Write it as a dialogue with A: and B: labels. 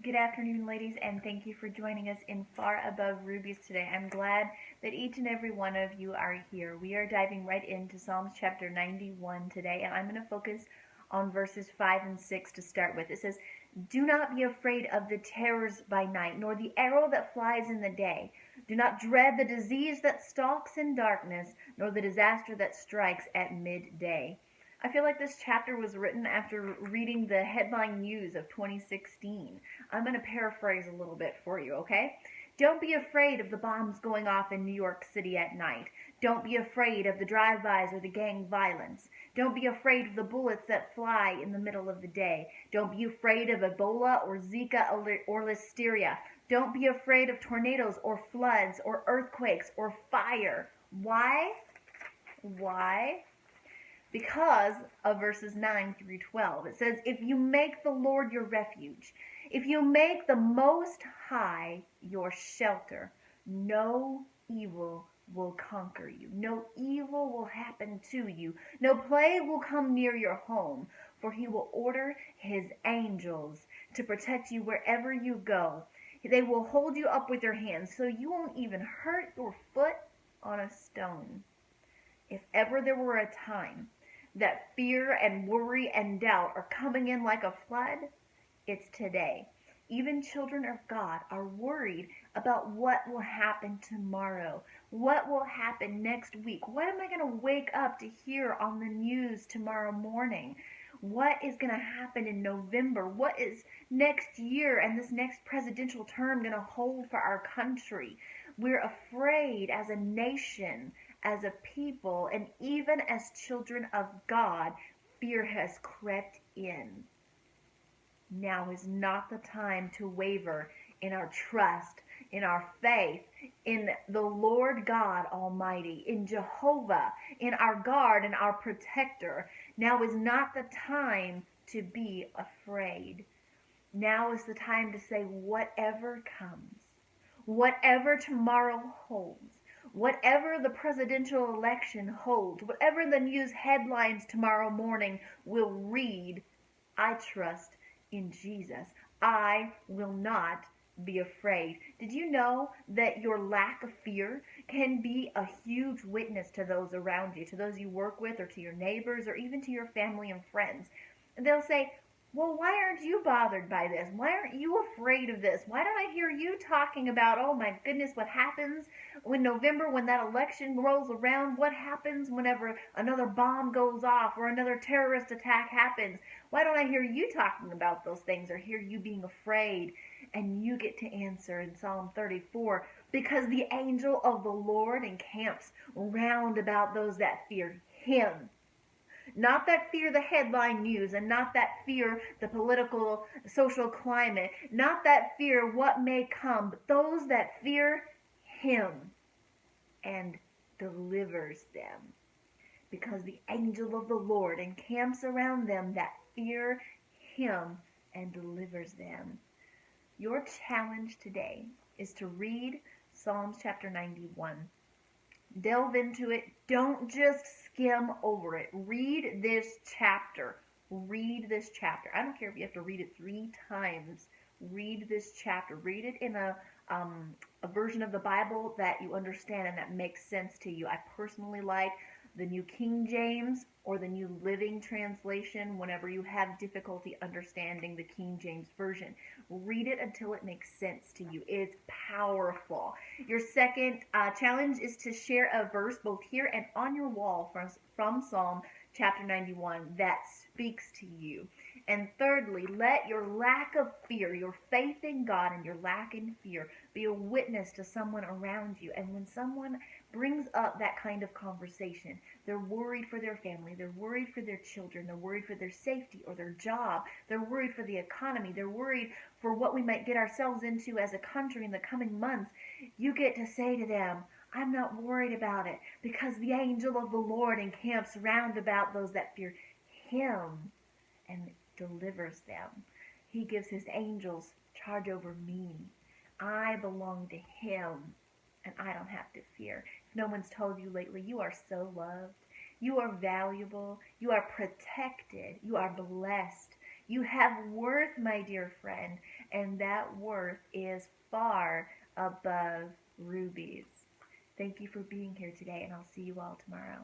A: Good afternoon, ladies, and thank you for joining us in Far Above Rubies today. I'm glad that each and every one of you are here. We are diving right into Psalms chapter 91 today, and I'm going to focus on verses 5 and 6 to start with. It says, "Do not be afraid of the terrors by night, nor the arrow that flies in the day. Do not dread the disease that stalks in darkness, nor the disaster that strikes at midday." I feel like this chapter was written after reading the headline news of 2016. I'm going to paraphrase a little bit for you, okay? Don't be afraid of the bombs going off in New York City at night. Don't be afraid of the drive-bys or the gang violence. Don't be afraid of the bullets that fly in the middle of the day. Don't be afraid of Ebola or Zika or Listeria. Don't be afraid of tornadoes or floods or earthquakes or fire. Why? Why? Because of verses 9 through 12. It says, "If you make the Lord your refuge, if you make the Most High your shelter, no evil will conquer you. No evil will happen to you. No plague will come near your home, for he will order his angels to protect you wherever you go. They will hold you up with their hands, so you won't even hurt your foot on a stone." If ever there were a time that fear and worry and doubt are coming in like a flood, it's today. Even children of God are worried about what will happen tomorrow, what will happen next week. What am I going to wake up to hear on the news tomorrow morning? What is going to happen in November? What is next year and this next presidential term going to hold for our country? We're afraid as a nation, as a people, and even as children of God, fear has crept in. Now is not the time to waver in our trust, in our faith, in the Lord God Almighty, in Jehovah, in our guard and our protector. Now is not the time to be afraid. Now is the time to say, whatever comes, whatever tomorrow holds, whatever the presidential election holds, whatever the news headlines tomorrow morning will read, I trust in Jesus. I will not be afraid. Did you know that your lack of fear can be a huge witness to those around you, to those you work with, or to your neighbors, or even to your family and friends? And they'll say, "Well, why aren't you bothered by this? Why aren't you afraid of this? Why don't I hear you talking about, oh my goodness, what happens when November, when that election rolls around? What happens whenever another bomb goes off or another terrorist attack happens? Why don't I hear you talking about those things or hear you being afraid?" And you get to answer in Psalm 34, "Because the angel of the Lord encamps round about those that fear him." Not that fear the headline news, and not that fear the political, social climate, not that fear what may come, but those that fear him and delivers them. Because the angel of the Lord encamps around them that fear him and delivers them. Your challenge today is to read Psalms chapter 91. Delve into it. Don't just skim over it. Read this chapter. Read this chapter. I don't care if you have to read it 3 times. Read this chapter. Read it in a version of the Bible that you understand and that makes sense to you. I personally like the New King James or the New Living Translation whenever you have difficulty understanding the King James Version. Read it until it makes sense to you. It's powerful. Your second challenge is to share a verse both here and on your wall from Psalm chapter 91 that speaks to you. And thirdly, let your lack of fear, your faith in God and your lack in fear be a witness to someone around you. And when someone brings up that kind of conversation, they're worried for their family, they're worried for their children, they're worried for their safety or their job, they're worried for the economy, they're worried for what we might get ourselves into as a country in the coming months, you get to say to them, I'm not worried about it, because the angel of the Lord encamps round about those that fear him and delivers them. He gives his angels charge over me. I belong to him, and I don't have to fear. If no one's told you lately, you are so loved. You are valuable. You are protected. You are blessed. You have worth, my dear friend, and that worth is far above rubies. Thank you for being here today, and I'll see you all tomorrow.